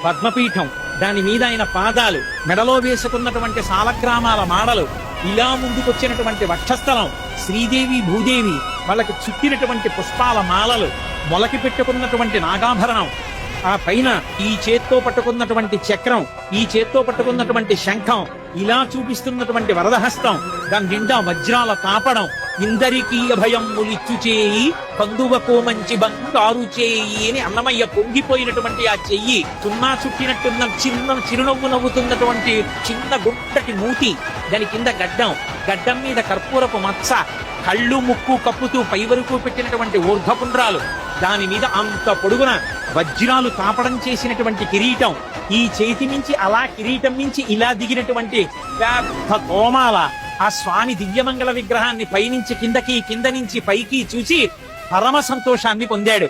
పద్మపీఠం, దాని మీద ఆయన పాదాలు, మెడలో వేసుకున్నటువంటి సాలగ్రామాల మాడలు, ఇలా ముందుకొచ్చినటువంటి వక్షస్థలం, శ్రీదేవి భూదేవి వాళ్ళకి చుట్టినటువంటి పుష్పాల మాలలు, మొలకి పెట్టుకున్నటువంటి నాగాభరణం, ఆ పైన ఈ చేత్తో పట్టుకున్నటువంటి చక్రం, ఈ చేత్తో పట్టుకున్నటువంటి శంఖం, ఇలా చూపిస్తున్నటువంటి వరదహస్తం, దాని నిండా వజ్రాల తాపడం, ఇందరికీ అభయం ములిచ్చు చేయి కందువకో మంచి బంగారు చేయి అని అన్నమయ్య పొంగిపోయినటువంటి ఆ చెయ్యి, చున్నా చుట్టినట్టున్న చిన్న చిరునవ్వు నవ్వుతున్నటువంటి చిన్న గుంటటి మూతి, దాని కింద గడ్డం మీద కర్పూరపు మచ్చ, కళ్ళు ముక్కు కప్పుతూ పై వరకు పెట్టినటువంటి ఊర్ధ్వపుండ్రాలు, దాని మీద అంత పొడుగున వజ్రాలు తాపడం చేసినటువంటి కిరీటం, ఈ చేతి నుంచి అలా కిరీటం నుంచి ఇలా దిగినటువంటి పెద్ద తోమాల, ఆ స్వామి దివ్యమంగళ విగ్రహాన్ని పైనుంచి కిందకి కింద నుంచి పైకి చూసి పరమ సంతోషాన్ని పొందాడు.